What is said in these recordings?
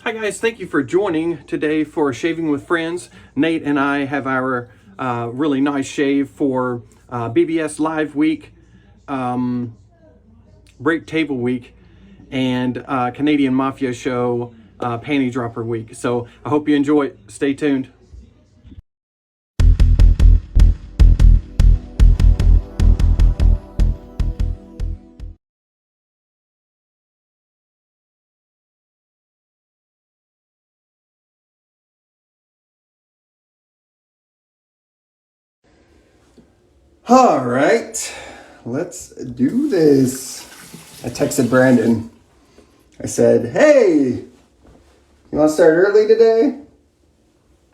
Hi guys, thank you for joining today for Shaving with Friends. Nate and I have our really nice shave for BBS Live week, Break Table week, and Canadian Mafia show Panty Dropper week. So I hope you enjoy it. Stay tuned. All right, let's do this. I texted Brandon. I said, hey, you want to start early today?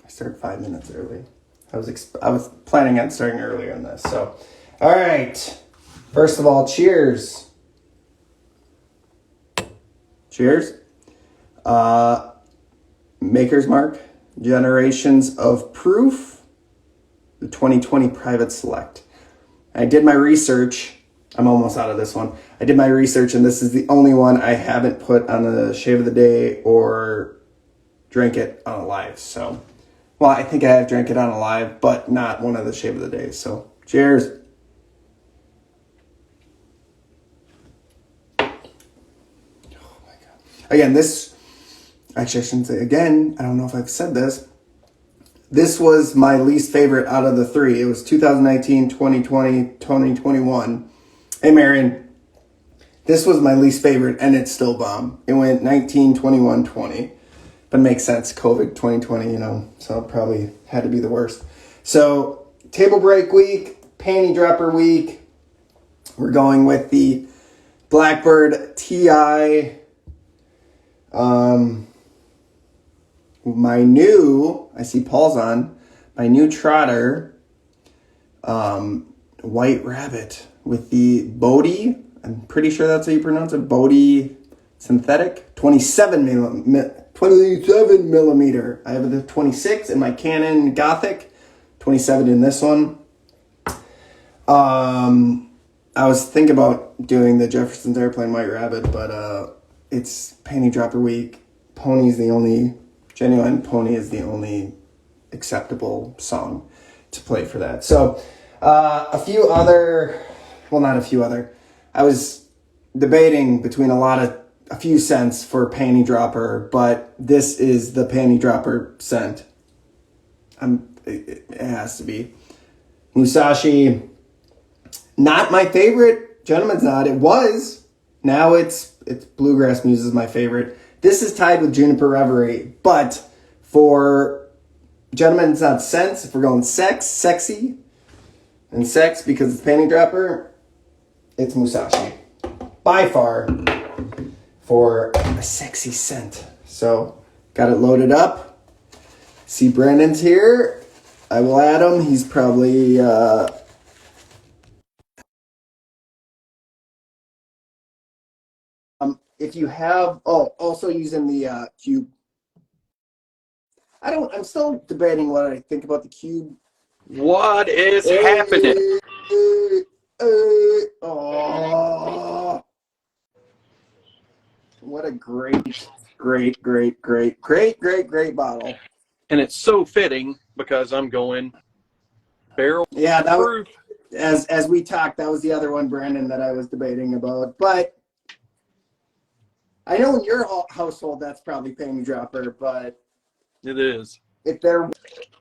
I started 5 minutes early. I was planning on starting earlier on this. So, all right. First of all, cheers. Cheers. Maker's Mark, Generations of Proof, the 2020 Private Select. I did my research. I'm almost out of this one. I did my research, and this is the only one I haven't put on the shave of the day or drank it on a live. So, well, I think I have drank it on a live, but not one of the shave of the days. So, cheers. Oh my God. Again, actually, I shouldn't say again. I don't know if I've said this. This was my least favorite out of the three. It was 2019, 2020, 2021. Hey, Marion. This was my least favorite, and it's still bomb. It went 19, 21, 20. But it makes sense. COVID 2020, so it probably had to be the worst. So, table break week, panty dropper week. We're going with the Blackbird TI. I see Paul's on, my new trotter, White Rabbit with the Bodhi, I'm pretty sure that's how you pronounce it, Bodhi synthetic, 27 millimeter. I have the 26 in my Canon Gothic, 27 in this one. I was thinking about doing the Jefferson's Airplane White Rabbit, but it's panty dropper week. Genuine Pony is the only acceptable song to play for that. So, I was debating between a few scents for panty dropper, but this is the panty dropper scent. It has to be. Musashi, not my favorite. Gentleman's Knot, it was. Now it's Bluegrass Muse is my favorite. This is tied with Juniper Reverie, but for Gentleman's Knot scents, if we're going sexy, and sex because it's panty dropper, it's Musashi. By far, for a sexy scent. So, got it loaded up. See Brandon's here. I will add him. He's probably... if you have... Oh, also using the cube. I'm still debating what I think about the cube. What is happening? Oh, what a great bottle. And it's so fitting because I'm going barrel proof. As we talked, that was the other one, Brandon, that I was debating about. But I know in your household that's probably panty dropper, but It is. if there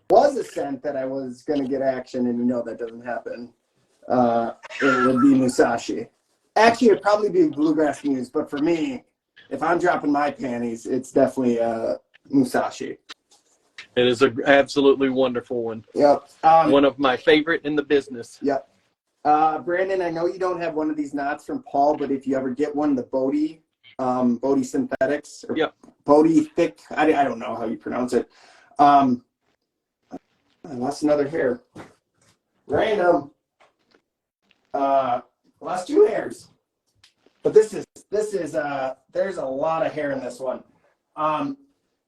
was a scent that I was going to get action, and that doesn't happen, it would be Musashi. Actually, it'd probably be Bluegrass Muse, but for me, if I'm dropping my panties, it's definitely Musashi. It is an absolutely wonderful one. Yep. One of my favorite in the business. Yep. Brandon, I know you don't have one of these knots from Paul, but if you ever get one, the Bodhi synthetics, or yep. Bodhi thick, I don't know how you pronounce it. I lost another hair. Random. Lost 2 hairs. But this is there's a lot of hair in this one.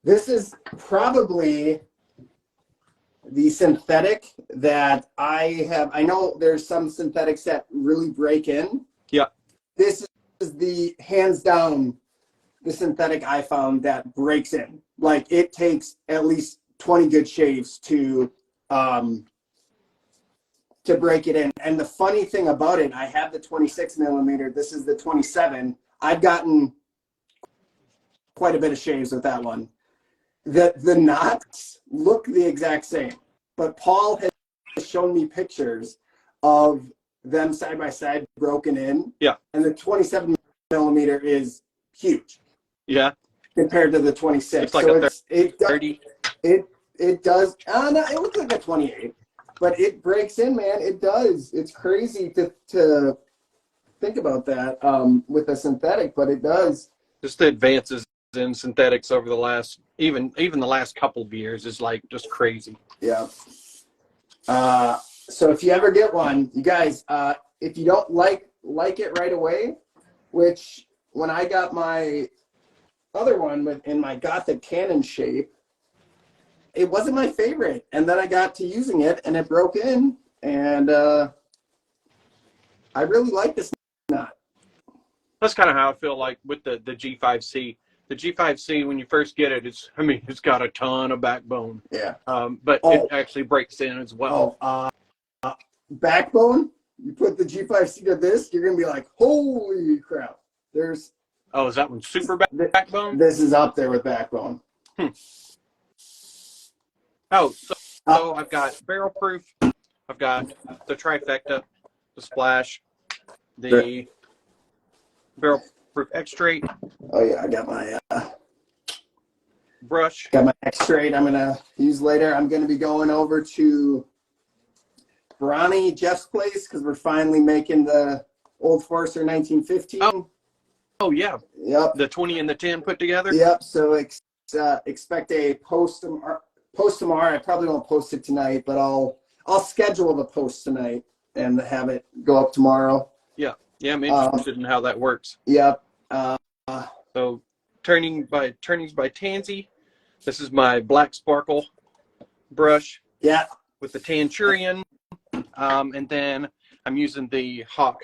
This is probably the synthetic that I have. I know there's some synthetics that really break in. Yeah. This is the hands down the synthetic I found that breaks in. Like it takes at least 20 good shaves to break it in. And the funny thing about it, I have the 26 millimeter. This is the 27. I've gotten quite a bit of shaves with that one. The knots look the exact same, but Paul has shown me pictures of them side by side broken in. Yeah. And the 27 millimeter is huge. Yeah. Compared to the 26. It's like so a 30. It does. No, it looks like a 28, but it breaks in, man. It does. It's crazy to think about that with a synthetic, but it does. Just the advances in synthetics over the last, even the last couple of years is like just crazy. Yeah. So if you ever get one, you guys, if you don't like it right away, which when I got my other one in my Gothic Cannon shape, it wasn't my favorite, and then I got to using it and it broke in, and I really like this knot. That's kind of how I feel like with the G5C. The G5C, when you first get it, it's got a ton of backbone. Yeah. But it actually breaks in as well. Backbone, you put the G5C to this, you're gonna be like, holy crap. Is that one super backbone? This is up there with backbone. Oh, so I've got barrel proof, I've got the trifecta, the splash, the barrel proof X straight. Oh yeah, I got my brush. Got my X straight I'm gonna use later. I'm gonna be going over to Ronnie Jeff's place because we're finally making the Old Forester 1915. Oh yeah. Yep. The 20 and the 10 put together. Yep. So expect a post tomorrow. I probably won't post it tonight, but I'll schedule the post tonight and have it go up tomorrow. Yeah. Yeah, I'm interested in how that works. Yep. So turnings by Tansy. This is my black sparkle brush. Yeah. With the Tanturian. And then I'm using the Hawk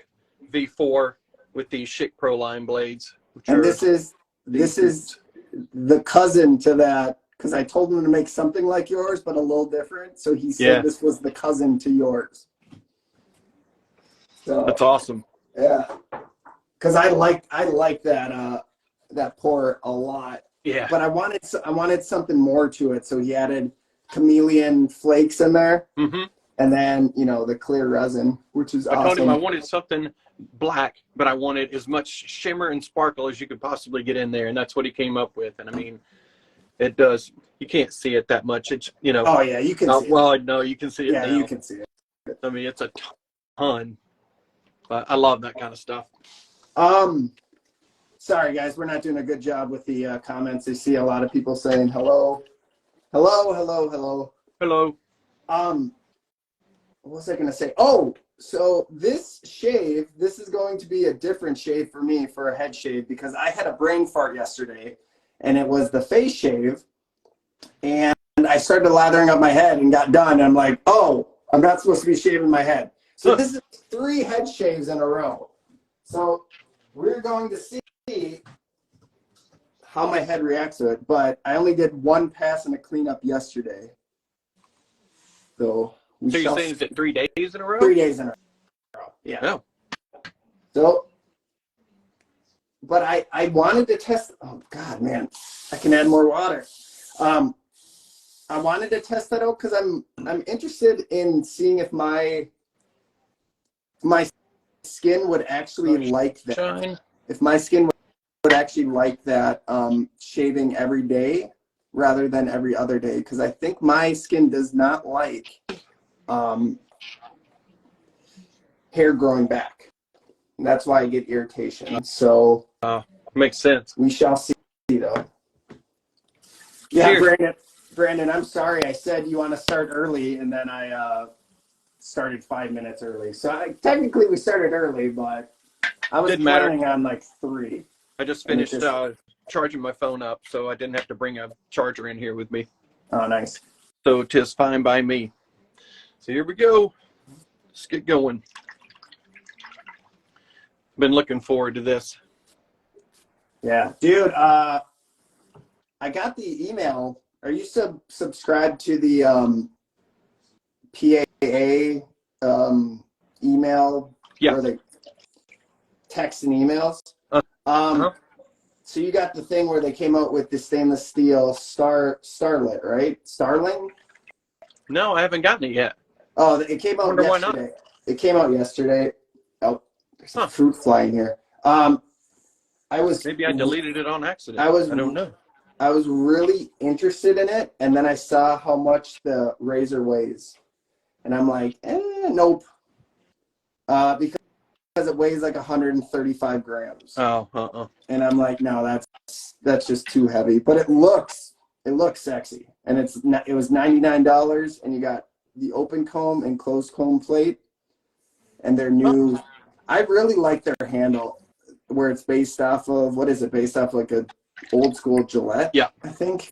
V4 with the Schick Pro Line blades. This is the cousin to that, because I told him to make something like yours, but a little different. So he said this was the cousin to yours. So, that's awesome. Yeah, because I like that pour a lot. Yeah. But I wanted something more to it, so he added chameleon flakes in there. Mm-hmm. And then, the clear resin, which is awesome. I told him I wanted something black, but I wanted as much shimmer and sparkle as you could possibly get in there. And that's what he came up with. And I mean, it does. You can't see it that much. It's, Oh, yeah, you can see it. Well, no, you can see it now. Yeah, you can see it. I mean, it's a ton. But I love that kind of stuff. Sorry, guys, we're not doing a good job with the comments. I see a lot of people saying hello. Hello, hello, hello. Hello. What was I going to say? Oh, so this is going to be a different shave for me for a head shave because I had a brain fart yesterday and it was the face shave and I started lathering up my head and got done. And I'm like, oh, I'm not supposed to be shaving my head. So this is 3 head shaves in a row. So we're going to see how my head reacts to it, but I only did 1 pass and a cleanup yesterday. So you're saying is it 3 days in a row? 3 days in a row. Yeah. Oh. So, but I wanted to test. Oh God, man, I can add more water. I wanted to test that out because I'm interested in seeing if my skin would actually like that. Shine. If my skin would actually like that shaving every day rather than every other day, because I think my skin does not like hair growing back. And that's why I get irritation. So makes sense. We shall see, though. Yeah, Cheers. Brandon, I'm sorry. I said you want to start early, and then I started 5 minutes early. So technically we started early, but I was planning on like 3. I just finished charging my phone up, so I didn't have to bring a charger in here with me. Oh, nice. So 'tis fine by me. So here we go. Let's get going. Been looking forward to this. Yeah, dude. I got the email. Are you subscribed to the PAA email Yeah. where they text and emails? Uh-huh. So you got the thing where they came out with the stainless steel Starlit, right? Starling? No, I haven't gotten it yet. Oh, it came out Wonder why not. yesterday. It came out yesterday. Oh, there's a Huh. fruit flying here. Maybe I deleted it on accident. I was I don't know. I was really interested in it, and then I saw how much the razor weighs, and I'm like, nope, because it weighs like 135 grams, Oh, and I'm like, no, that's just too heavy. But it looks sexy, and it was $99, and you got the open comb and closed comb plate, and their new. I really like their handle, where it's based off of what is it? Based off like a old school Gillette, Yeah. I think.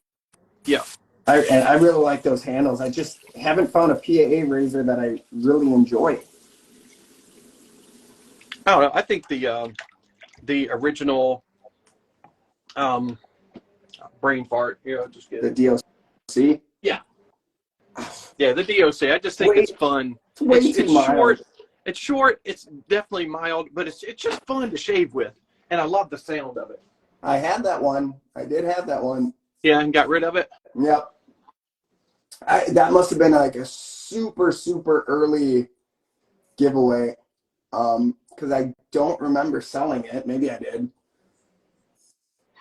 Yeah. And I really like those handles. I just haven't found a PAA razor that I really enjoy. I don't know. I think the original brain fart. Just get The it. DOC. Yeah. Yeah, the DOC. I just think it's fun. It's way too It's mild. short. It's short. It's definitely mild, but it's just fun to shave with, and I love the sound of it. I had that one. I did have that one. Yeah, and got rid of it. Yep. That must have been like a super, super early giveaway. Because I don't remember selling it. Maybe I did.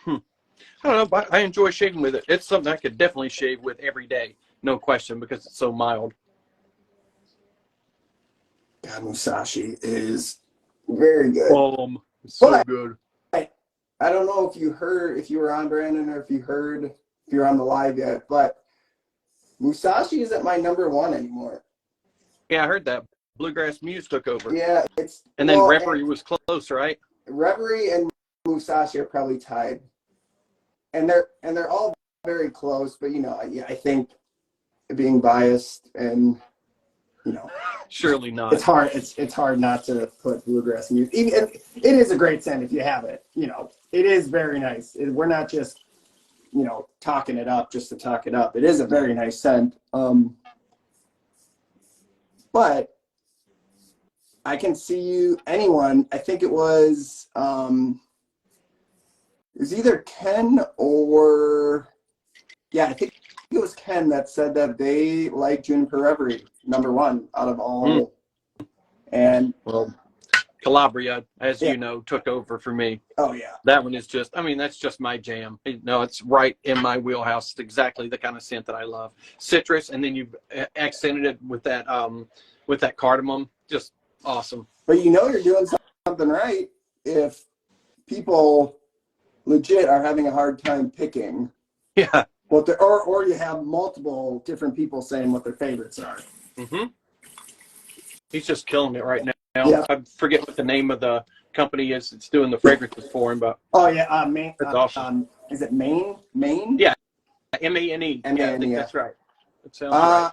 I don't know, but I enjoy shaving with it. It's something I could definitely shave with every day, no question, because it's so mild. God, Musashi is very good. It's so But good. I don't know if you were on, Brandon, or if you're on the live yet, but Musashi isn't my number one anymore. Yeah, I heard that. Bluegrass Muse took over. Yeah, and then Reverie was close, right? Reverie and Musashi are probably tied, and they're all very close. But yeah, I think being biased and surely not. It's hard. It's hard not to put Bluegrass Muse. Even it is a great scent if you have it. It is very nice. We're not just talking it up just to talk it up. It is a very nice scent. But I can see anyone. I think it was either Ken or I think it was Ken that said that they like Juniper Reverie #1 out of all. And well, Calabria, as you know, took over for me. Oh yeah, that one is just. I mean, that's just my jam. It's right in my wheelhouse. It's exactly the kind of scent that I love. Citrus, and then you accented it with that cardamom. Just awesome. But you're doing something right if people legit are having a hard time picking. Yeah. Or you have multiple different people saying what their favorites are. Mm-hmm. He's just killing it right now. Yeah. I forget what the name of the company is. It's doing the fragrances for him, but Maine. That's awesome. Is it Maine? Maine? Yeah, MANE. Yeah, I think that's right. It sounds right.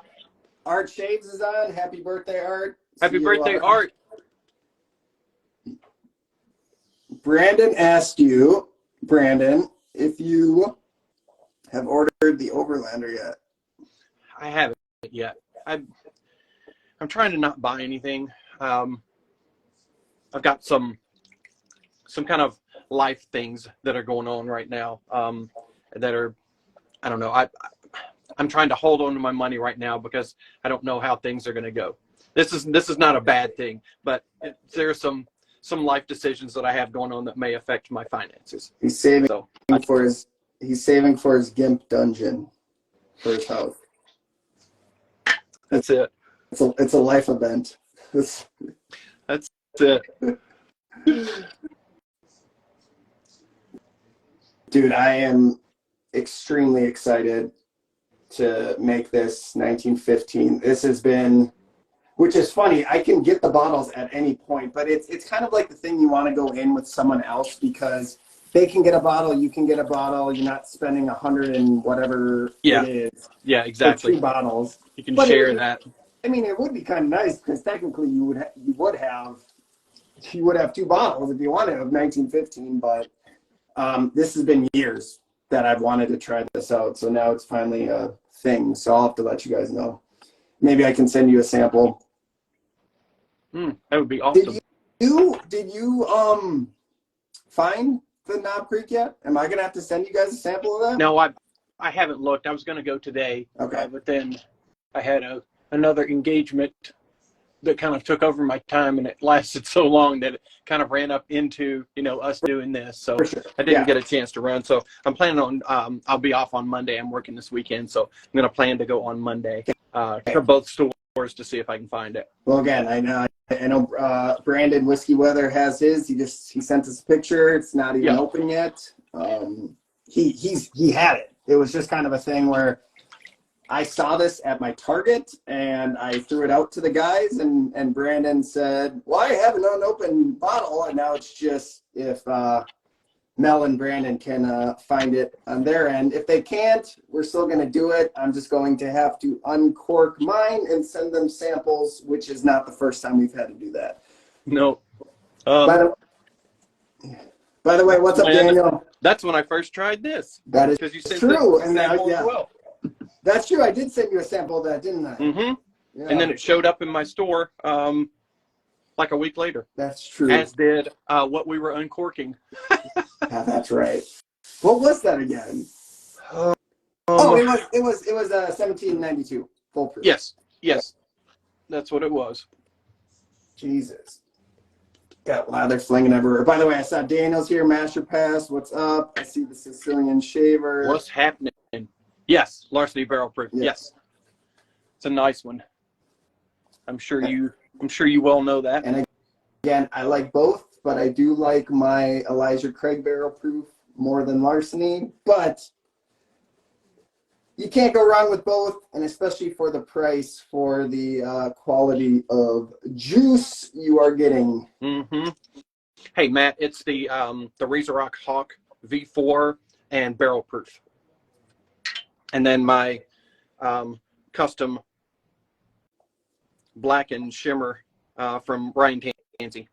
Art Shades is on. Happy birthday, Art. Happy birthday, Art. Brandon asked you, if you have ordered the Overlander yet. I haven't yet. I'm trying to not buy anything. I've got some kind of life things that are going on right now that are, I don't know. I'm trying to hold on to my money right now because I don't know how things are going to go. This is not a bad thing, but there are some life decisions that I have going on that may affect my finances. He's saving for his GIMP dungeon for his house. That's it. It's a life event. That's it. Dude, I am extremely excited to make this 1915. This has been, which is funny, I can get the bottles at any point, but it's kind of like the thing you want to go in with someone else because they can get a bottle, you can get a bottle, you're not spending 100 and whatever it is. Yeah, exactly. For 2 bottles. You can share that. I mean, it would be kind of nice because technically you would have 2 bottles if you wanted of 1915, but This has been years that I've wanted to try this out, so now it's finally a thing. So I'll have to let you guys know. Maybe I can send you a sample. That would be awesome. Did you find the Knob Creek yet? Am I gonna have to send you guys a sample of that? No, I haven't looked. I was going to go today. Okay. But then I had another engagement that kind of took over my time, and it lasted so long that it kind of ran up into, us doing this. So Sure. I didn't get a chance to run. So I'm planning on, I'll be off on Monday. I'm working this weekend. So I'm going to plan to go on Monday for both stores to see if I can find it. Well, again, I know Brandon Whiskey Weather has his. He sent us a picture. It's not even open yet. He had it. It was just kind of a thing where I saw this at my Target and I threw it out to the guys, and Brandon said, well, I have an unopened bottle, and now it's just if Mel and Brandon can find it on their end. If they can't, we're still going to do it. I'm just going to have to uncork mine and send them samples, which is not the first time we've had to do that. No. By the way, what's up, Daniel? That's when I first tried this. That is true. And as well. That's true. I did send you a sample of that, didn't I? Mm-hmm. Yeah. And then it showed up in my store like a week later. That's true. As did what we were uncorking. Yeah, that's right. What was that again? It was 1792 foolproof. Yes, that's what it was. Jesus. Got lather flinging everywhere. By the way, I saw Daniel's here, Master Pass. What's up? I see the Sicilian Shaver. What's happening? Yes, Larceny Barrel Proof. Yes. It's a nice one. I'm sure you well know that. And again, I like both, but I do like my Elijah Craig Barrel Proof more than Larceny. But you can't go wrong with both, and especially for the price, for the quality of juice you are getting. Mm-hmm. Hey, Matt, it's the Razor Rock Hawk V4 and Barrel Proof. And then my custom black and shimmer from Ryan Tansey.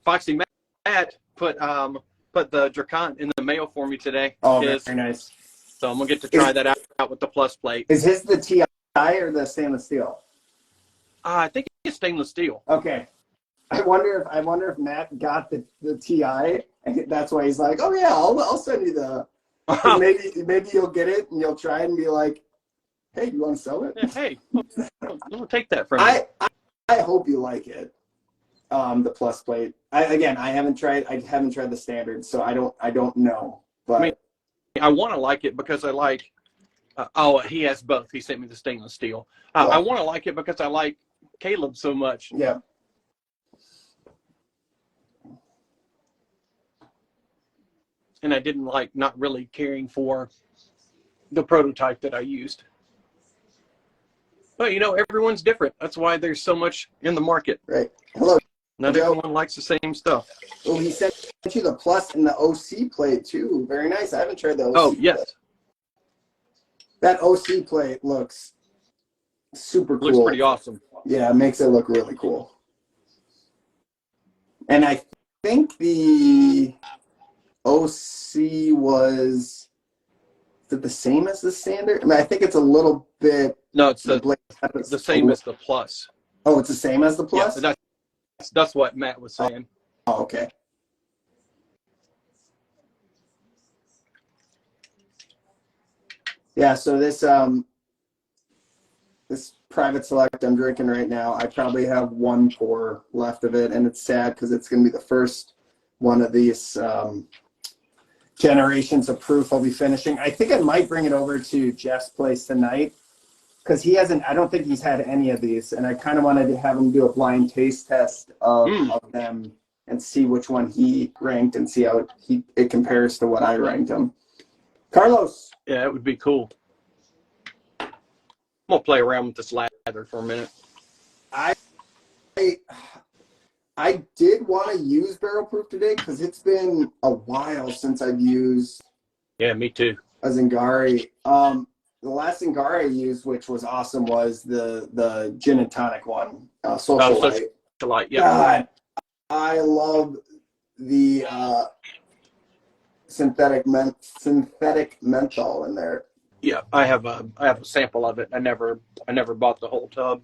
Foxy Matt put the Dracon in the mail for me today. Oh, very nice. So I'm gonna get to try that out with the plus plate. Is his the TI or the stainless steel? I think it's stainless steel. Okay. I wonder if Matt got the TI, and that's why he's like, oh yeah, I'll send you the. Maybe you'll get it and you'll try it and be like, hey, you want to sell it? Yeah, hey, we'll take that from you. I hope you like it. The plus plate. I haven't tried the standard, so I don't know. But I want to like it because I like. He has both. He sent me the stainless steel. I want to like it because I like Caleb so much. Yeah. And I didn't like not really caring for the prototype that I used. But everyone's different. That's why there's so much in the market. Right. Hello. Not everyone likes the same stuff. Oh, he sent you the plus and the OC plate too. Very nice. I haven't tried the OC. Oh, yes. Plate. That OC plate looks super cool. Looks pretty awesome. Yeah, it makes it look really cool. And I think the OC was, is it the same as the standard? I mean, I think it's a little bit. No, it's the same as the plus. Oh, it's the same as the plus? Yeah, that's what Matt was saying. Oh, okay. Yeah, so this private select I'm drinking right now, I probably have one pour left of it, and it's sad because it's going to be the first one of these generations of proof I'll be finishing. I think I might bring it over to Jeff's place tonight because I don't think he's had any of these, and I kind of wanted to have him do a blind taste test of them and see which one he ranked and see how it compares to what I ranked him. Carlos. Yeah, it would be cool. I'm going to play around with this lather for a minute. I did want to use barrel proof today because it's been a while since I've used. Yeah, me too. A Zingari. The last Zingari I used, which was awesome, was the gin and tonic one, Socialite. Socialite, yeah. God, I love the synthetic menthol in there. Yeah, I have a sample of it. I never bought the whole tub.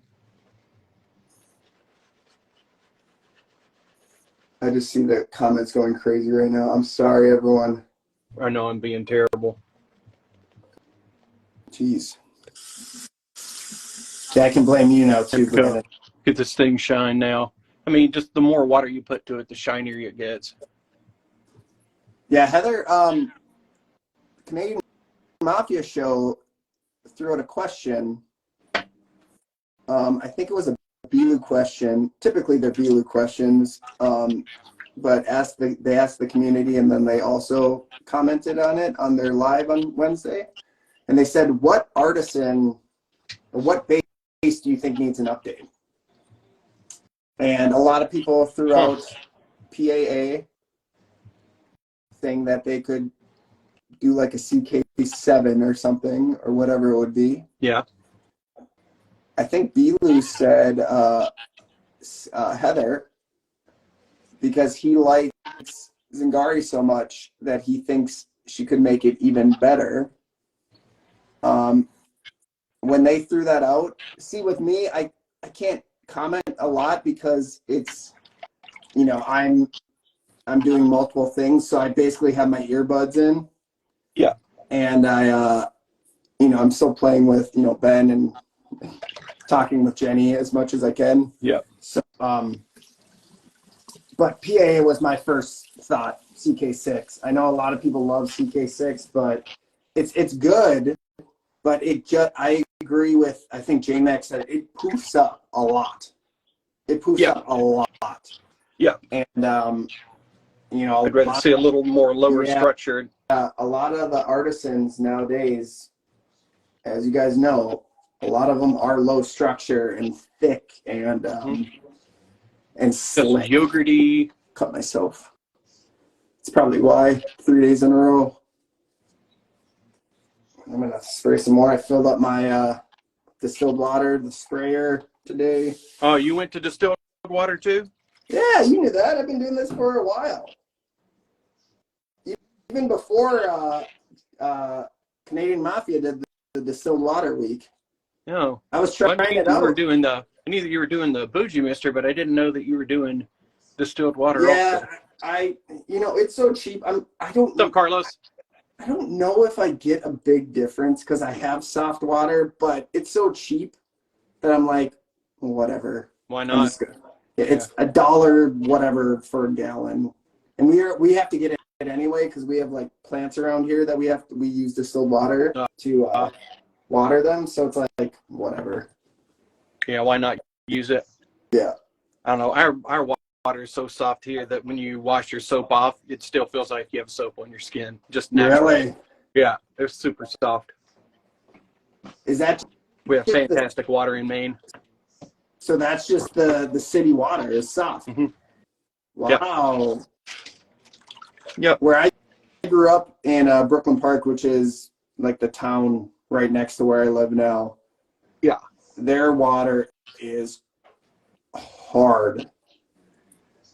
I just see the comments going crazy right now. I'm sorry, everyone. I know I'm being terrible. Jeez. Yeah, I can blame you now too, Brandon. Get this thing shine now. I mean, just the more water you put to it, the shinier it gets. Yeah, Heather, Canadian Mafia Show threw out a question. I think it was a BLU question. Typically, they're BLU questions, but they asked the community, and then they also commented on it on their live on Wednesday. And they said, "What artisan or what base do you think needs an update?" And a lot of people threw out PAA, saying that they could do like a CK7 or something, or whatever it would be. Yeah. I think BLU said Heather, because he likes Zingari so much that he thinks she could make it even better. When they threw that out, see, with me, I can't comment a lot because it's, you know, I'm doing multiple things, so I basically have my earbuds in. Yeah. And I, you know, I'm still playing with, you know, Ben and talking with Jenny as much as I can. Yeah. So, but PAA was my first thought, CK6. I know a lot of people love CK6, but it's good, but I agree with, I think J-Max said it poofs up a lot. It poofs up a lot. Yeah. And, you know, I'd rather see a little more lower structured. A lot of the artisans nowadays, as you guys know, a lot of them are low structure and thick and slick. Yogurty. Cut myself. It's probably why 3 days in a row. I'm gonna spray some more. I filled up my distilled water, the sprayer today. Oh, you went to distilled water too? Yeah, you knew that. I've been doing this for a while. Even before Canadian Mafia did the distilled water week. No. I was trying it out. I knew that you were doing the Bougie Mister, but I didn't know that you were doing distilled water also. You know, it's so cheap. What's up, Carlos? I don't know if I get a big difference because I have soft water, but it's so cheap that I'm like, well, whatever. Why not? It's $1 whatever for a gallon, and we have to get it anyway because we have like plants around here that we use distilled water to water them. So it's like whatever. Yeah, why not use it? Yeah. I don't know. Our water is so soft here that when you wash your soap off, it still feels like you have soap on your skin. Just naturally. Really? Yeah, it's super soft. Is that? We have fantastic water in Maine. So that's just the city water is soft. Mm-hmm. Wow. Yep. Where I grew up in Brooklyn Park, which is like the town right next to where I live now. Yeah. Their water is hard.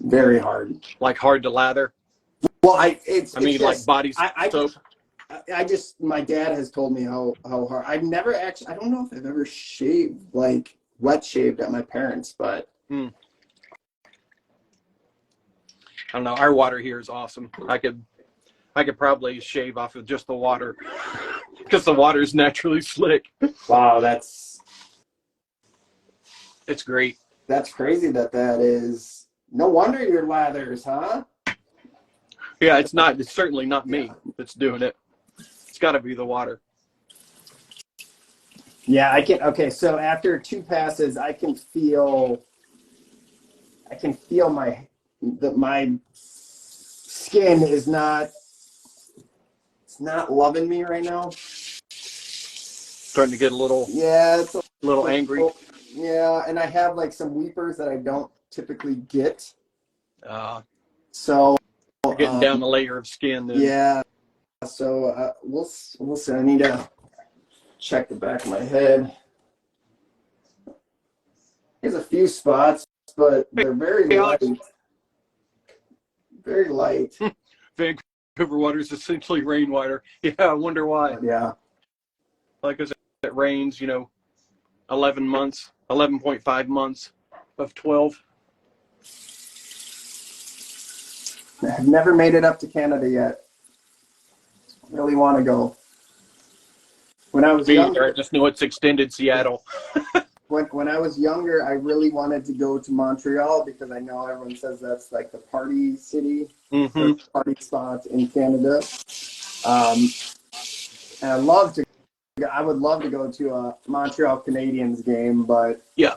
Very hard. Like hard to lather? Well, like body soap? My dad has told me how hard. I don't know if I've ever shaved, like wet shaved at my parents', but. I don't know. Our water here is awesome. I could probably shave off of just the water because the water is naturally slick. Wow, it's great. That's crazy that is. No wonder you're lathers, huh? Yeah, it's certainly not me that's doing it. It's got to be the water. Yeah, I can. Okay, so after 2 passes, I can feel my skin is not loving me right now. Starting to get a little it's a little angry. Yeah, and I have like some weepers that I don't typically get. So you're getting down a layer of skin then. Yeah. So we'll see. I need to check the back of my head. There's a few spots, but they're very light. very light. Vancouver water is essentially rainwater. Yeah, I wonder why. Yeah. Like I said, it rains, 11 months, 11.5 months of 12. I've never made it up to Canada yet. Really want to go. When I was younger, I just know it's extended Seattle. when I was younger, I really wanted to go to Montreal because I know everyone says that's like the party city, Mm-hmm. party spot in Canada. And I would love to go to a Montreal Canadiens game, but Yeah.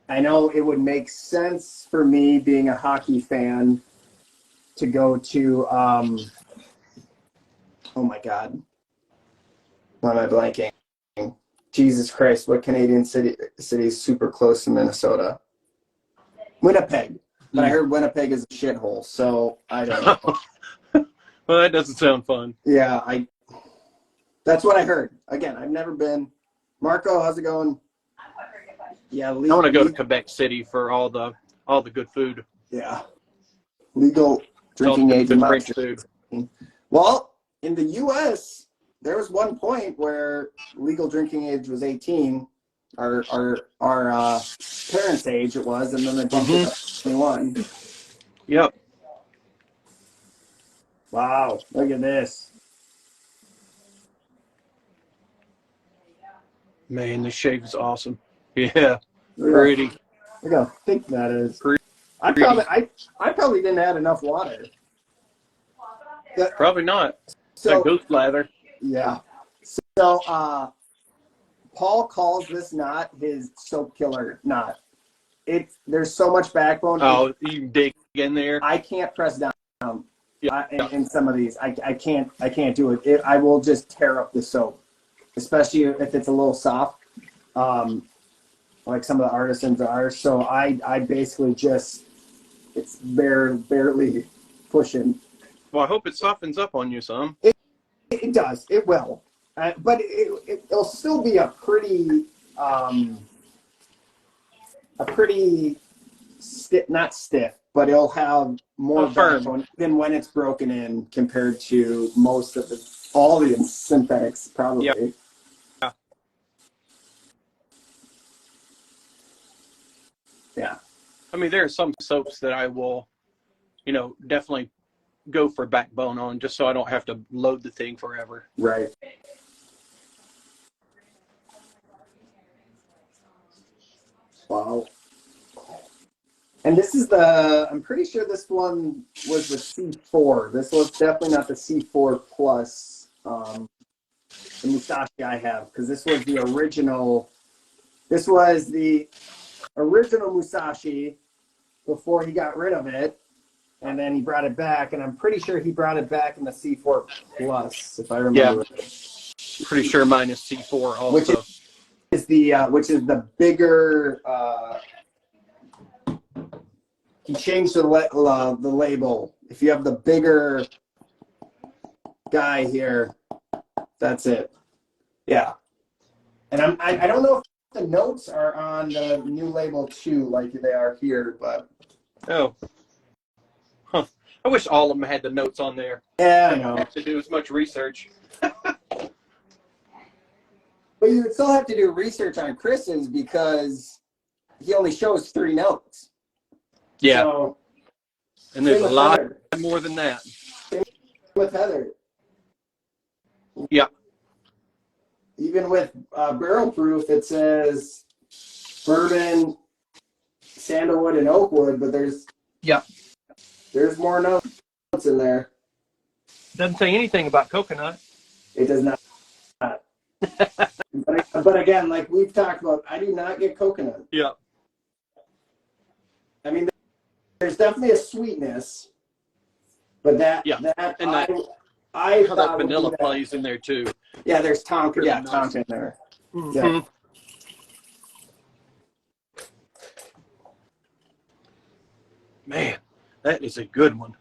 I know it would make sense for me, being a hockey fan, to go to, oh my God, why am I blanking? Jesus Christ, what Canadian city is super close to Minnesota? Winnipeg. But I heard Winnipeg is a shithole, so I don't know. Well, that doesn't sound fun. Yeah, that's what I heard. Again, I've never been. Marco, how's it going? Yeah, I want to go to Quebec City for all the good food. Yeah. Legal drinking age in French food. Well, in the U.S., there was one point where legal drinking age was 18. Our parents' age it was, and then they bumped it up to 21. Yep. Wow, look at this. Man, this shave is awesome. Yeah, pretty. Look how thick that is. Pretty. I probably didn't add enough water. Probably not. So, that goose lather. Yeah. So, Paul calls this knot his soap killer knot. There's so much backbone. Oh, you can dig in there. I can't press down. Yeah. In some of these, I can't do it. I will just tear up the soap, especially if it's a little soft, like some of the artisans are. So I basically just, it's barely pushing. Well, I hope it softens up on you some. It does. It will. But it'll still be a pretty stiff, not stiff, but it'll have more firm than when it's broken in compared to most of all the synthetics, probably. Yeah. Yeah. I mean, there are some soaps that I will, definitely go for backbone on, just so I don't have to load the thing forever. Right. Wow. And this is I'm pretty sure this one was the C4. This was definitely not the C4 Plus, the Musashi I have, because this was the original Musashi before he got rid of it, and then he brought it back, and I'm pretty sure he brought it back in the C4 Plus, if I remember. Yeah. Pretty sure mine is C4 also. Which is the bigger. He changed the label. If you have the bigger guy here, that's it. Yeah. And I don't know if the notes are on the new label too, like they are here, but. Oh. Huh. I wish all of them had the notes on there. Yeah, I don't know. have to do as much research. But you would still have to do research on Chris's because he only shows 3 notes. Yeah. So, and there's a lot more than that. Same with Heather. Yeah. Even with barrel proof, it says bourbon, sandalwood, and oakwood, but there's more notes in there. Doesn't say anything about coconut. It does not. But again, like we've talked about, I do not get coconut. Yeah. I mean, there's definitely a sweetness, but I how that vanilla plays in there too. Yeah, there's Tonka. Yeah, Tonka in there. Mm-hmm. Yeah. Man, that is a good one.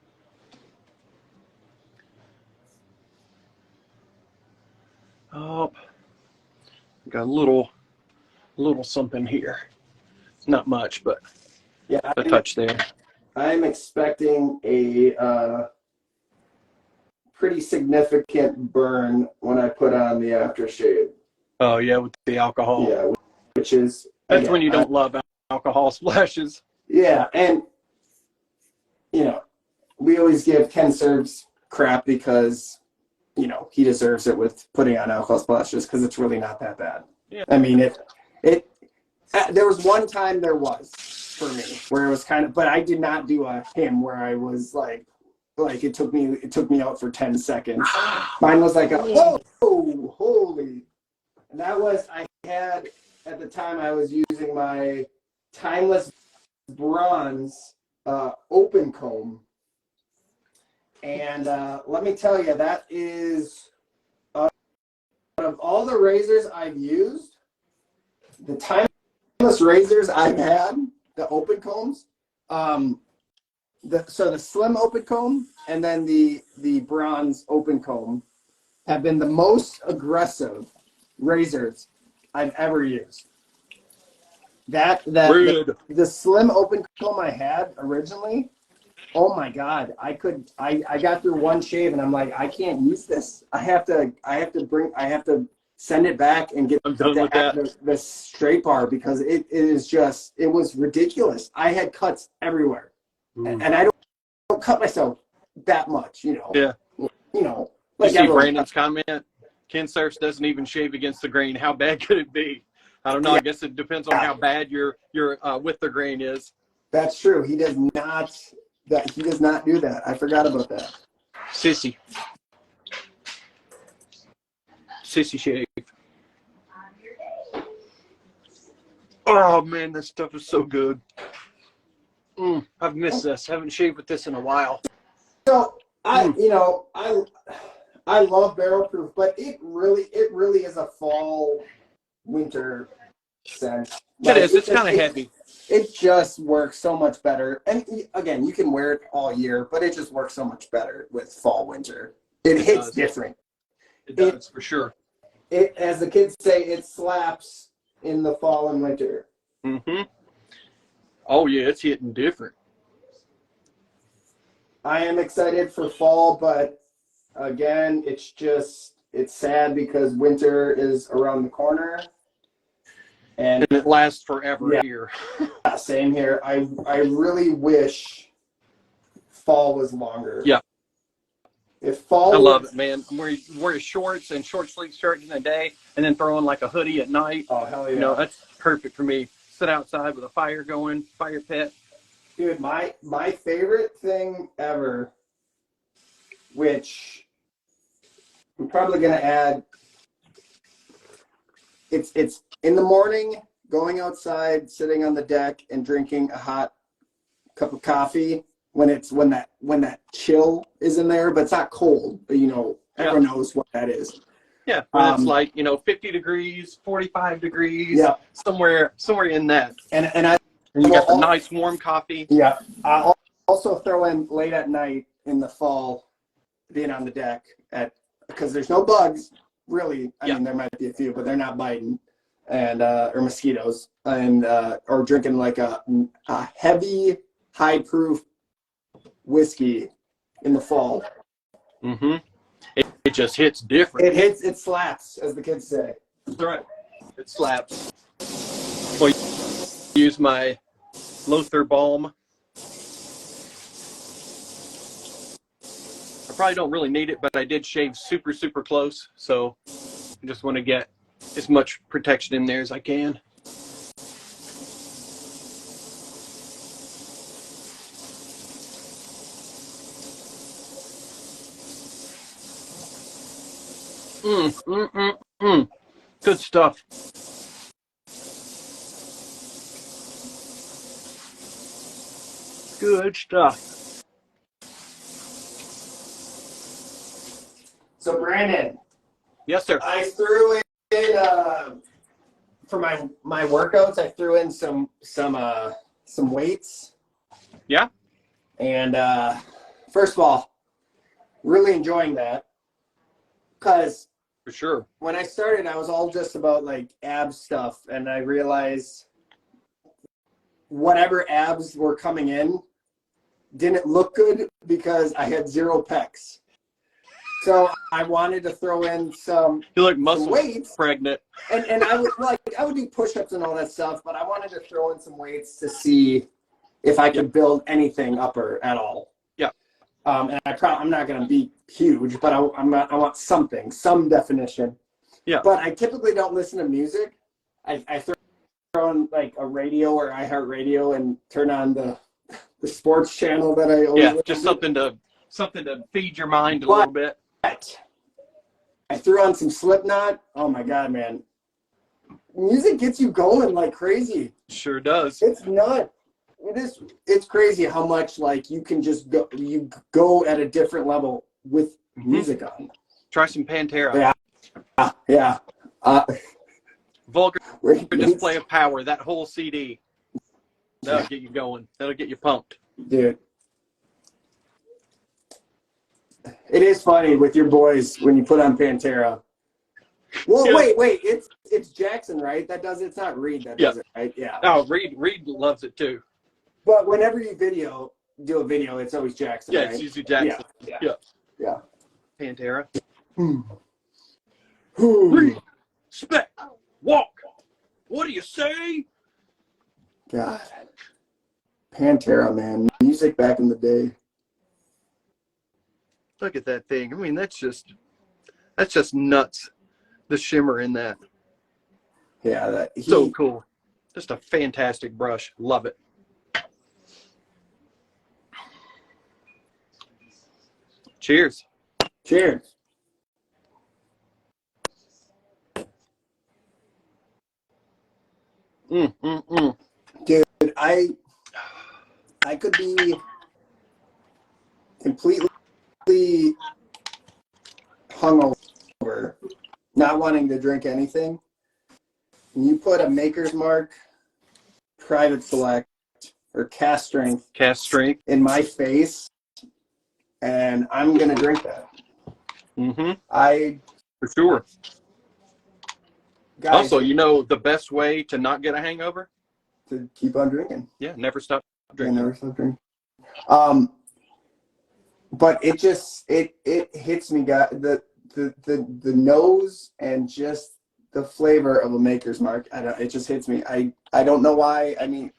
Oh, got a little something here. Not much, but yeah, a touch there. I'm expecting a pretty significant burn when I put on the aftershave. Oh yeah, with the alcohol. Yeah, which is That's again, when you don't love alcohol splashes. yeah, and you know, we always give Ken Serves crap because he deserves it with putting on alcohol splashes because it's really not that bad. Yeah. I mean, it there was one time there was for me where it was kind of, but I did not do a him where I was like it took me out for 10 seconds. Mine was like a whoa, holy, and that was, I had at the time I was using my Timeless Bronze open comb, and let me tell you, that is out of all the razors I've used, the Timeless razors I've had, the open combs, the slim open comb and then the bronze open comb have been the most aggressive razors I've ever used. The slim open comb I had originally, oh my God, I got through one shave and I'm like, I can't use this. I have to send it back and get I'm done with that. the straight bar because it was ridiculous. I had cuts everywhere. And I don't cut myself that much, Yeah. Like you see Brandon's comment? Ken Surfs doesn't even shave against the grain. How bad could it be? I don't know. Yeah. I guess it depends on how bad your with the grain is. That's true. He does not do that. I forgot about that. Sissy shave. Oh man, this stuff is so good. I've missed this. I haven't shaved with this in a while. So I love barrel proof, but it really is a fall winter scent. It is. It's kind of heavy. It just works so much better. And again, you can wear it all year, but it just works so much better with fall winter. It hits different. It does for sure. It, as the kids say, it slaps in the fall and winter. Mm-hmm. Oh yeah, it's hitting different. I am excited for fall, but again, it's sad because winter is around the corner. And it lasts forever here. Yeah, same here. I really wish fall was longer. Yeah. If fall I love it, man. Wear shorts and short sleeve shirt in the day and then throw on like a hoodie at night. Oh, hell yeah. That's perfect for me. Sit outside with a fire going, fire pit. Dude, my favorite thing ever, which I'm probably going to add, it's in the morning, going outside, sitting on the deck and drinking a hot cup of coffee when that chill is in there, but it's not cold. Everyone knows what that is. Yeah, when it's like 50 degrees, 45 degrees, somewhere in that. And you got the nice warm coffee. Yeah, I'll also throw in late at night in the fall, being on the deck because there's no bugs really. I mean, there might be a few, but they're not biting, and or mosquitoes, and or drinking like a heavy, high proof whiskey in the fall. Mm-hmm. It just hits different. It slaps, as the kids say. That's right. It slaps. Well, use my Lothar balm. I probably don't really need it, but I did shave super, super close. So I just want to get as much protection in there as I can. Good stuff. Good stuff. So Brandon. Yes, sir. I threw in for my workouts. I threw in some weights. Yeah. And first of all, really enjoying that because for sure when I started, I was all just about like abs stuff, and I realized whatever abs were coming in, didn't look good because I had 0 pecs. So I wanted to throw in some weights. Pregnant. And I would do push-ups and all that stuff, but I wanted to throw in some weights to see if I could build anything upper at all. Yeah. And I'm not going to be huge, but I want some definition. Yeah. But I typically don't listen to music. I throw on like a radio or iHeartRadio and turn on the sports channel that I always listen just to. something to feed your mind a little bit. I threw on some Slipknot. Oh my God, man. Music gets you going like crazy. Sure does. It's nuts. It's crazy how much like you can just go at a different level with music on. Try some Pantera. Yeah. Vulgar Display of Power, that whole CD. That'll get you going. That'll get you pumped. Dude. It is funny with your boys when you put on Pantera. Well, wait. It's Jackson, right? It's not Reed that does it, right? Yeah. Oh, Reed loves it too. But whenever you do a video, it's always Jackson, Yeah, right? it's usually Jackson. Yeah. Pantera. Respect. Walk. What do you say? God. Pantera, man. Music back in the day. Look at that thing. I mean, that's just nuts. The shimmer in that. Yeah, so cool. Just a fantastic brush. Love it. Cheers. Cheers. Dude, I could be completely hungover, not wanting to drink anything. You put a Maker's Mark, Private Select, or Cast Strength in my face, and I'm gonna drink that. For sure. Guys, also, the best way to not get a hangover? To keep on drinking. Yeah, never stop drinking. Never stop drinking. But it hits me, guys. The nose and just the flavor of a Maker's Mark. It just hits me. I don't know why. I mean,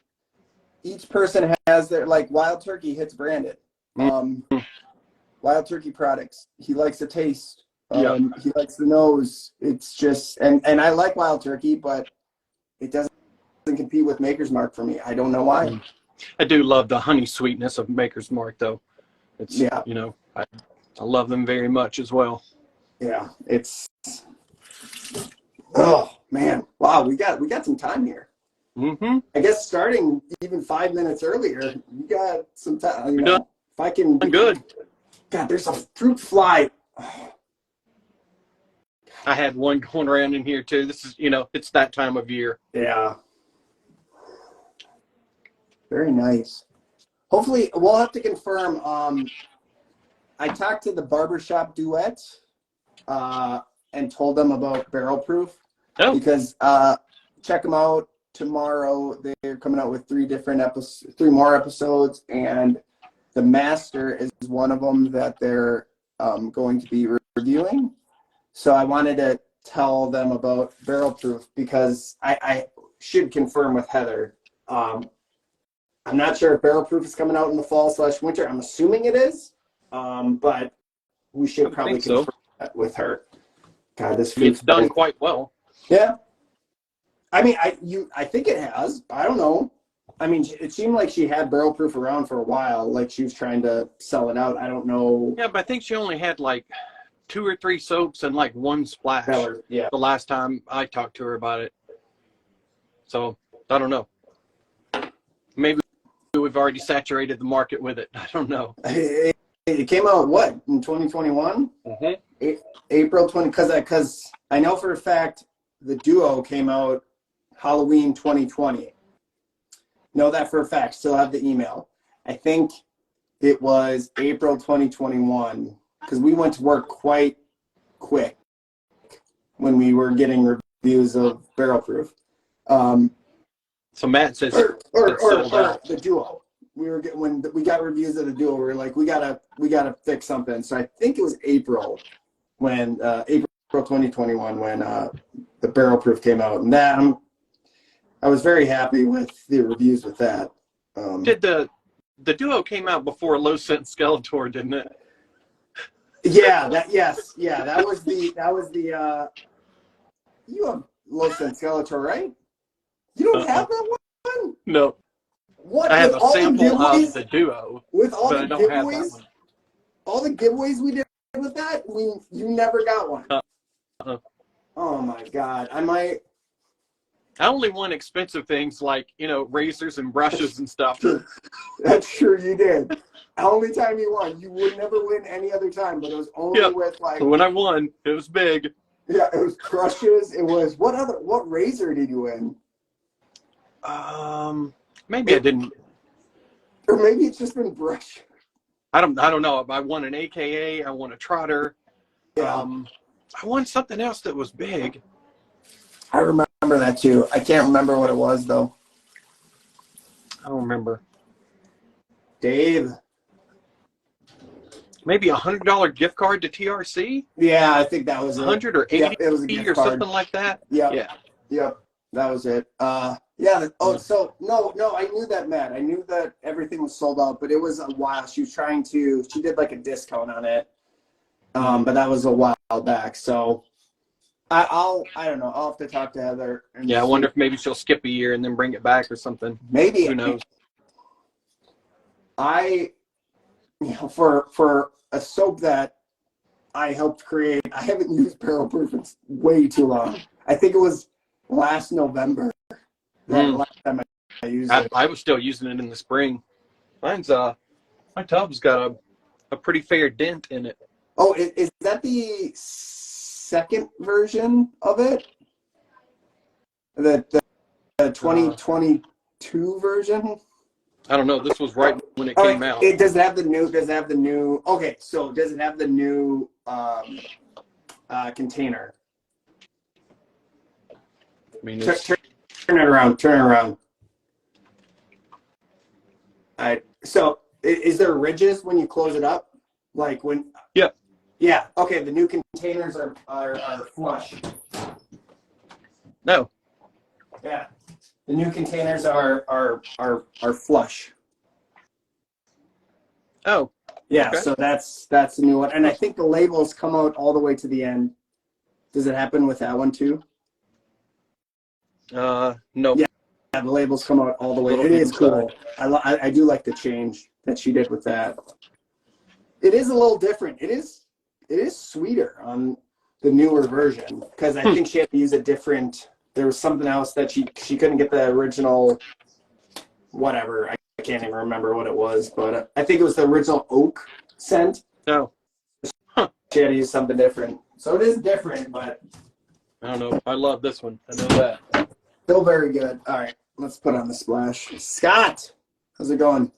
each person has their, like, Wild Turkey hits branded. Wild Turkey products. He likes the taste. He likes the nose. It's just, and I like Wild Turkey, but it doesn't compete with Maker's Mark for me. I don't know why. I do love the honey sweetness of Maker's Mark, though. It's I love them very much as well. Yeah, it's. Oh man! Wow, we got some time here. I guess starting even 5 minutes earlier, you got some time. We're done. If I can. I'm good. God, there's a fruit fly. I had one going around in here too. This is, it's that time of year. Yeah. Very nice. Hopefully, we'll have to confirm. I talked to the Barbershop Duet and told them about Barrel Proof. Oh. Because check them out tomorrow. They're coming out with 3 more episodes, and the Master is one of them that they're going to be reviewing. So I wanted to tell them about Barrel Proof because I should confirm with Heather. I'm not sure if Barrel Proof is coming out in the fall/winter. I'm assuming it is, but we should probably confirm that with her. God, this it's done quite well. Yeah, I mean, I think it has. I don't know. I mean, it seemed like she had Barrel Proof around for a while, like she was trying to sell it out. I don't know. Yeah, but I think she only had like 2 or 3 soaps and like 1 splash. Yeah. The last time I talked to her about it. So I don't know. Maybe we've already saturated the market with it. I don't know. It came out in 2021? April 20. Because I know for a fact the Duo came out Halloween 2020. Know that for a fact. Still have the email. I think it was April 2021 because we went to work quite quick when we were getting reviews of Barrel Proof. So Matt says or the Duo. when we got reviews of the Duo, we were like, we gotta fix something. So I think it was April 2021 when the barrel proof came out, and that I was very happy with the reviews with that. Did the Duo came out before Low Scent Skeletor, didn't it? Yeah, that was the you have Low Scent Skeletor, right? You don't have that one? No. What? I have With a all the sample of giveaways, the Duo, with all but the I don't have that giveaways, one. all the giveaways we did with that, you never got one. Oh my God, I only won expensive things like, razors and brushes and stuff. That's true, you did. The only time you won, you would never win any other time, but it was only with like. So when I won, it was big. Yeah, it was brushes. It was what razor did you win? Maybe I didn't. Or maybe it's just been brush. I don't know. I won an AKA. I won a Trotter. Yeah. I won something else that was big. I remember that too. I can't remember what it was though. I don't remember. Dave. Maybe $100 gift card to TRC? Yeah, I think that was it. 100 or 80 it was a gift or card. something like that? Yeah. That was it. So no, I knew that, Matt. I knew that everything was sold out, but it was a while. She did like a discount on it. But that was a while back. So I don't know. I'll have to talk to Heather. And I wonder if maybe she'll skip a year and then bring it back or something. Maybe. Who knows? For a soap that I helped create, I haven't used barrel proof in way too long. I think it was last November. Last time I used it. I was still using it in the spring. My tub's got a pretty fair dent in it. Oh, is that the second version of it? The 2022 version? I don't know. This was right when it came out. Does it have the new? Okay, so does it have the new container? I mean, Turn it around. All right. So is there ridges when you close it up? Like when? Yeah. Yeah. Okay. The new containers are flush. No. Yeah. The new containers are flush. Oh. Yeah. Okay. So that's the new one, and I think the labels come out all the way to the end. Does it happen with that one too? No. Yeah, the labels come out all the way. It is cool. I do like the change that she did with that. It is a little different. It is sweeter on the newer version because I think she had to use a different. There was something else that she couldn't get the original. Whatever, I can't even remember what it was, but I think it was the original oak scent. No. She had to use something different, so it is different, but I don't know. I love this one. I know that. Still very good. All right, let's put on the splash. Scott, how's it going?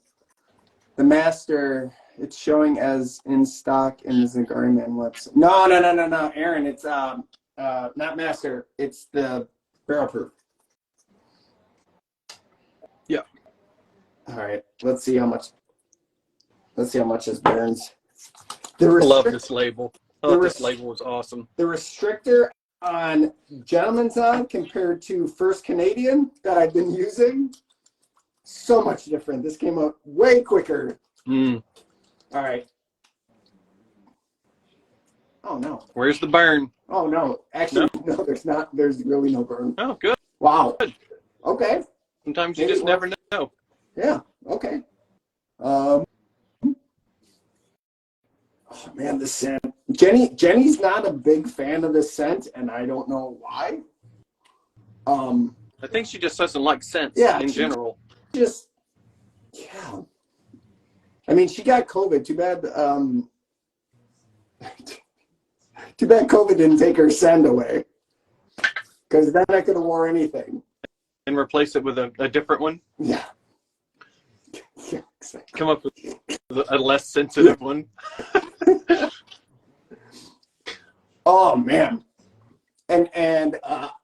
The Master, it's showing as in stock in the Zagariman website. No, Aaron, it's not Master. It's the barrel proof. Yeah. All right, let's see how much this burns. I love this label. This label was awesome. The restrictor on Gentleman's On compared to First Canadian that I've been using, so much different. This came out way quicker. All right. Oh no. Where's the burn? Oh no. Actually, no, there's not. There's really no burn. Oh, good. Wow. Good. Okay. Sometimes you just never know. Yeah. Okay. Oh man, the scent. Jenny's not a big fan of the scent, and I don't know why. I think she just doesn't like scents in general. Just I mean, she got COVID. Too bad. Too bad COVID didn't take her scent away. Because then I could have wore anything. And replace it with a different one. Yeah. Exactly. Come up with a less sensitive one. Oh man. And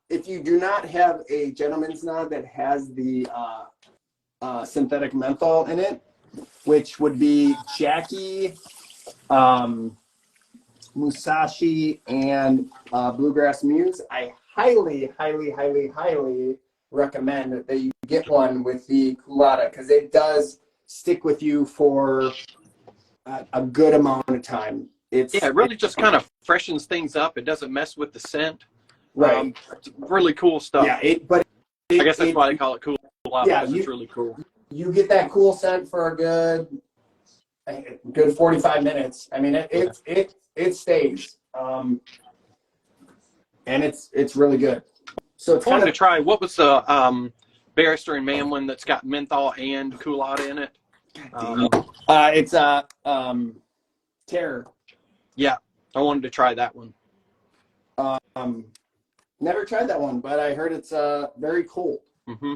if you do not have a Gentleman's Knob that has the synthetic menthol in it, which would be Jackie, Musashi, and Bluegrass Muse. I highly, highly, highly, highly recommend that you get one with the culotta because it does stick with you for a good amount of time. Yeah, it really just kind of freshens things up. It doesn't mess with the scent. Right. It's really cool stuff. Yeah, I guess that's why they call it cool out, yeah, because it's really cool. You get that cool scent for a good 45 minutes. I mean, it stays, and it's really good. So it's I wanted kind to try, what was the Barrister and Manlin that's got menthol and culotta in it? it's Terror. Yeah, I wanted to try that one. Never tried that one, but I heard it's very cool. Mm-hmm.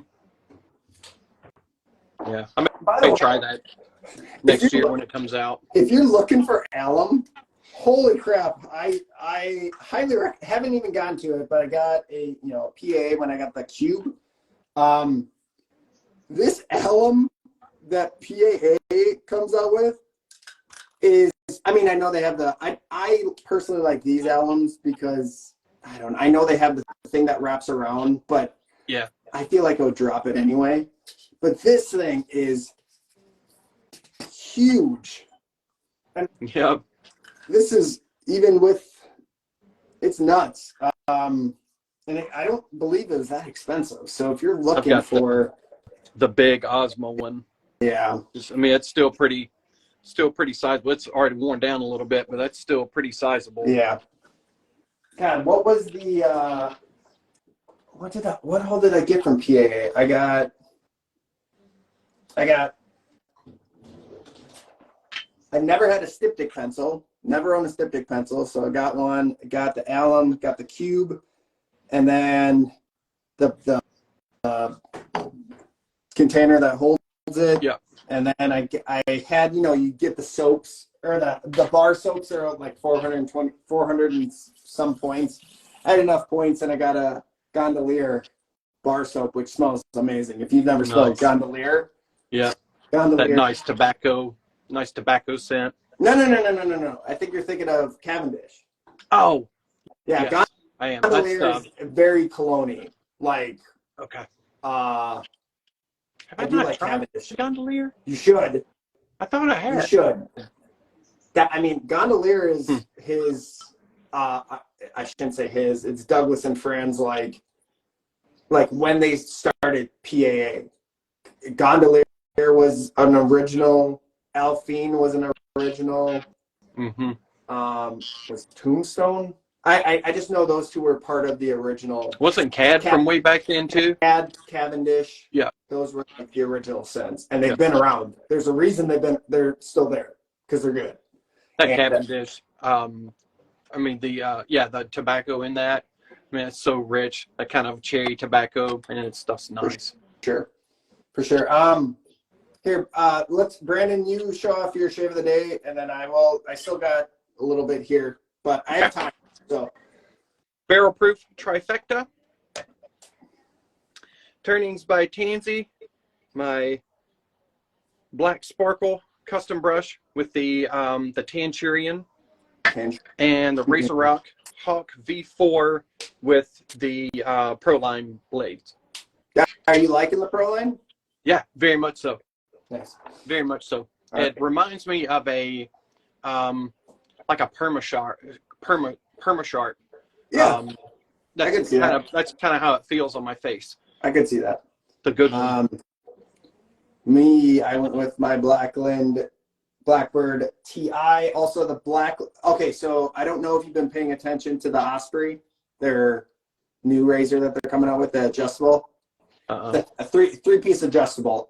Yeah, By I the may way, try that next year when it comes out. If you're looking for alum, holy crap! I highly haven't even gotten to it, but I got a PA when I got the cube. This alum that PAA comes out with is, I mean, I know they have I personally like these alums because I know they have the thing that wraps around, but yeah, I feel like I would drop it anyway. But this thing is huge. And yeah. this is even with, it's nuts. And I don't believe it was that expensive. So if you're looking for the big Osmo one, yeah, I mean, it's still pretty sizable. It's already worn down a little bit, but that's still pretty sizable. Yeah. God, what was the what all did I get from PAA? I never had a styptic pencil. Never owned a styptic pencil, so I got one. Got the alum, got the cube, and then the container that holds it. Yeah. And then I had, you get the soaps, or the bar soaps are like 400 and some points. I had enough points, and I got a Gondolier bar soap, which smells amazing. If you've never smelled Gondolier. Yeah. Gondolier. That nice tobacco scent. No. I think you're thinking of Cavendish. Oh. Yeah, yes, I am. Gondolier is very cologne-y. Like, okay. I do like tried Cavendish. Gondolier? You should. I thought I had. You should. Gondolier is his, I shouldn't say his, it's Douglas and Friends, like when they started PAA. Gondolier was an original, Alphine was an original, was Tombstone? I just know those two were part of the original. Wasn't CAD from way back then too? CAD, Cavendish. Yeah. Those were like the original scents. And they've been around. There's a reason they're still there, because they're good. That Cavendish, the tobacco in that, I mean, it's so rich. That kind of cherry tobacco, and it stuff's nice. For sure. Here, Brandon, you show off your shave of the day, and then I still got a little bit here, but I have time. So, Barrel Proof Trifecta. Turnings by Tansy. My black sparkle custom brush with the Tanturian. And the Razor Rock Hawk V4 with the Proline blades. Are you liking the Proline? Yeah, very much so. Yes. Very much so. Okay. It reminds me of a like a permasharp. Yeah. I can see that. That's kind of how it feels on my face. I could see that. The good one. I went with my Blackbird TI. Also the black. Okay, so I don't know if you've been paying attention to the Osprey, their new razor that they're coming out with, the adjustable. A three-piece adjustable.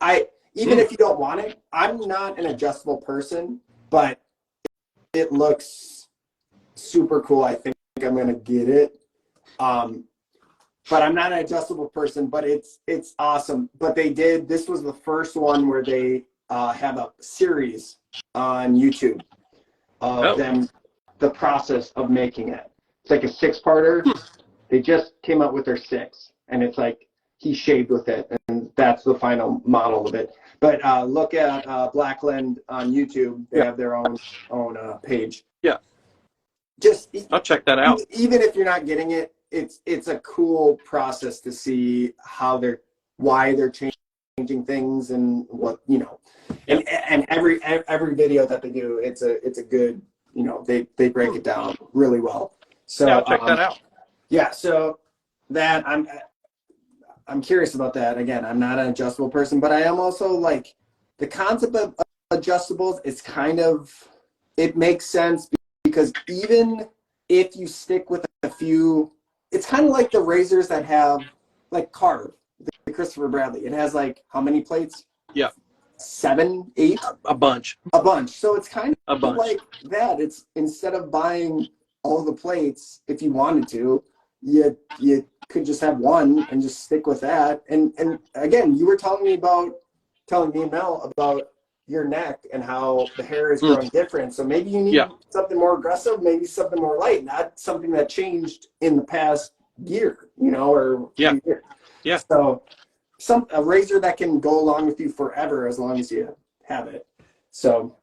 Even if you don't want it, I'm not an adjustable person, but it looks super cool. I think I'm gonna get it. But I'm not an adjustable person, but it's awesome. But this was the first one where they have a series on YouTube of them, the process of making it. It's like a 6-parter. They just came out with their 6, and it's like he shaved with it, and that's the final model of it. But look at Blackland on YouTube. They have their own page. Yeah. Just I'll check that out. Even if you're not getting it, it's a cool process to see why they're changing things and what, you know. And every video that they do, it's a good, you know, they break it down really well. So yeah, I'll check that out. Yeah, so that I'm curious about that. Again, I'm not an adjustable person, but I am also like the concept of adjustables. It's kind of, it makes sense because even if you stick with a few, it's kind of like the razors that have like carve, the Christopher Bradley. It has like how many plates? Yeah. 7, 8? A bunch. A bunch. So it's kind A of bunch. like that. It's instead of buying all the plates, if you wanted to, you could just have one and just stick with that. And again, you were telling me Mel about your neck and how the hair is growing different. So maybe you need something more aggressive, maybe something more light, not something that changed in the past year, you know, or yeah. year. Yeah. So a razor that can go along with you forever as long as you have it. So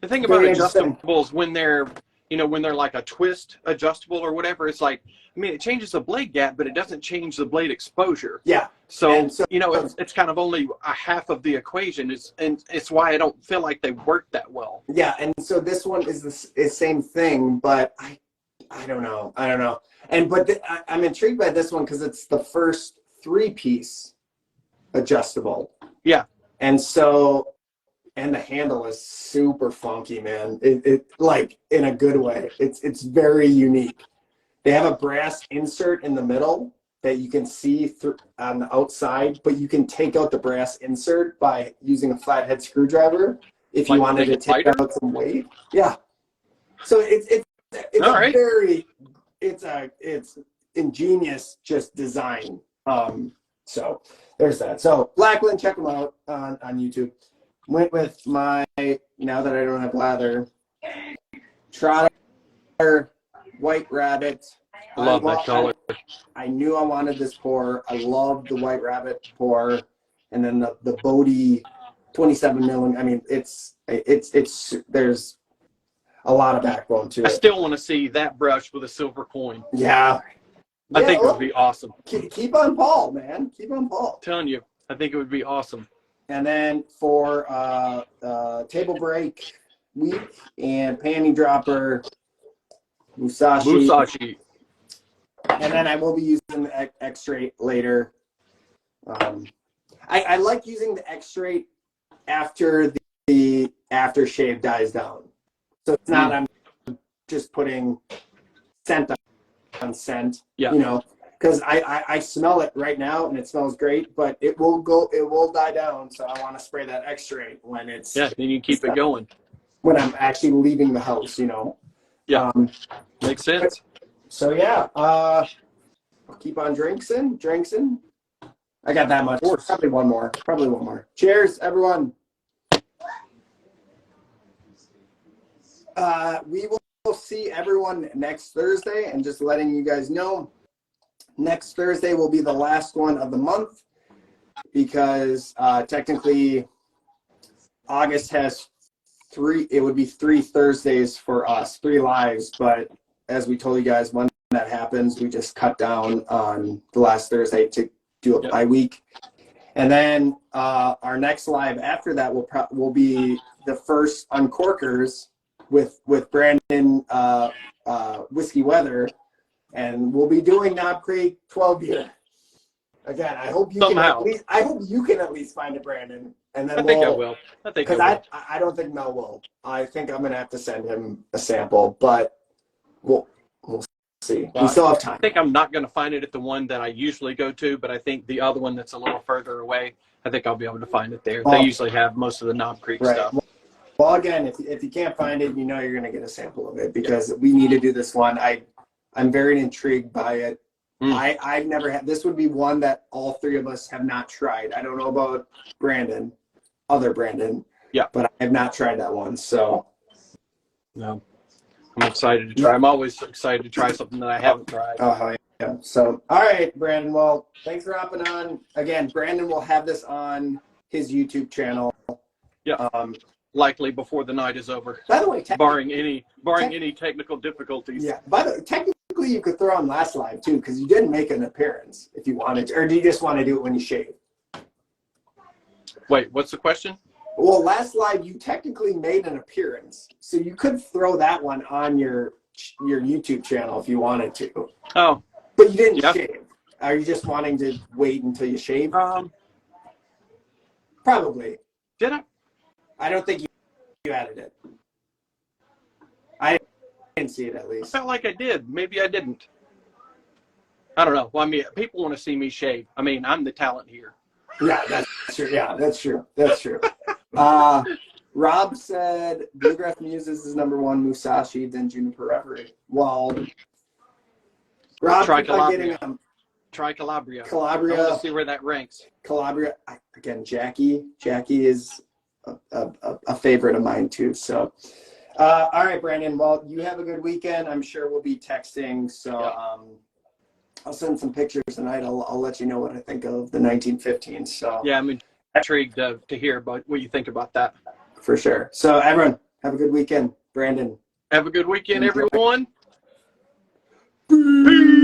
the thing about adjustables when they're, you know, when they're like a twist adjustable or whatever, it's like, I mean, it changes the blade gap, but it doesn't change the blade exposure. Yeah. So you know, it's kind of only a half of the equation. It's why I don't feel like they work that well. Yeah, and so this one is the same thing, but I don't know. But I'm intrigued by this one because it's the first 3-piece adjustable. Yeah. And so, and the handle is super funky, man. It like in a good way. It's very unique. They have a brass insert in the middle that you can see through on the outside, but you can take out the brass insert by using a flathead screwdriver if you wanted to take out some weight. Yeah. So it's right. it's ingenious just design. So there's that. So Blackland, check them out on YouTube. Went with my, now that I don't have lather, Trotter White Rabbit. Love that color. I knew I wanted this pour. I love the White Rabbit pour, and then the Bodie 27 millimeter. I mean, it's there's a lot of backbone to it. I still want to see that brush with a silver coin. Yeah. I think it would be awesome. Keep on Paul, man. Keep on Paul. I'm telling you, I think it would be awesome. And then for table break week and panty dropper, Musashi. And then I will be using the X-Straight later. I like using the X-Straight after the aftershave dies down. So it's not I'm just putting scent on scent, you know, because I smell it right now and it smells great, but it will die down. So I want to spray that X-Straight when it's then you keep it going when I'm actually leaving the house, you know. Yeah, makes sense. So yeah, I'll keep on drinking. I got that much. Probably one more. Cheers, everyone. We will see everyone next Thursday, and just letting you guys know, next Thursday will be the last one of the month because technically August has it would be 3 Thursdays for us, 3 lives, but as we told you guys, when that happens, we just cut down on the last Thursday to do it by week. And then our next live after that will be the first Uncorkers with Brandon Whiskey Weather, and we'll be doing Knob Creek 12 year. Again, I hope you can at least find it, Brandon. And then I think I will. Because I don't think Mel will. I think I'm gonna have to send him a sample, but we'll see. We still have time. I think I'm not gonna find it at the one that I usually go to, but I think the other one that's a little further away, I think I'll be able to find it there. They usually have most of the Knob Creek stuff. Well, again, if you can't find it, you know you're gonna get a sample of it because we need to do this one. I'm very intrigued by it. I've never had. This would be one that all 3 of us have not tried. I don't know about other Brandon. Yeah. But I have not tried that one. So. No. I'm excited to try. I'm always excited to try something that I haven't tried. Oh, Yeah. So, all right, Brandon. Well, thanks for hopping on. Again, Brandon will have this on his YouTube channel. Yeah. Likely before the night is over. By the way, barring any technical difficulties. Yeah. By the way, technically, you could throw on last live too, because you didn't make an appearance if you wanted to, or do you just want to do it when you shave? Wait, what's the question? Well, last live you technically made an appearance, so you could throw that one on your YouTube channel if you wanted to. Oh, but you didn't shave. Are you just wanting to wait until you shave? Probably. Did I? I don't think you added it. I didn't see it at least. I felt like I did. Maybe I didn't. I don't know. Well, I mean, people want to see me shave. I mean, I'm the talent here. Yeah, that's true. Yeah, that's true. That's true. Rob said Bluegrass Muses is #1, Musashi, then Juniper Reverie. Well, Rob, Tricalabria. Calabria. I want to see where that ranks. Calabria. Again, Jackie. Jackie is a favorite of mine too. So, all right, Brandon. Well, you have a good weekend. I'm sure we'll be texting. So, I'll send some pictures tonight. I'll let you know what I think of the 1915s. So yeah, I'm intrigued to hear about what you think about that. For sure. So everyone, have a good weekend. Brandon. Have a good weekend, everyone. Peace.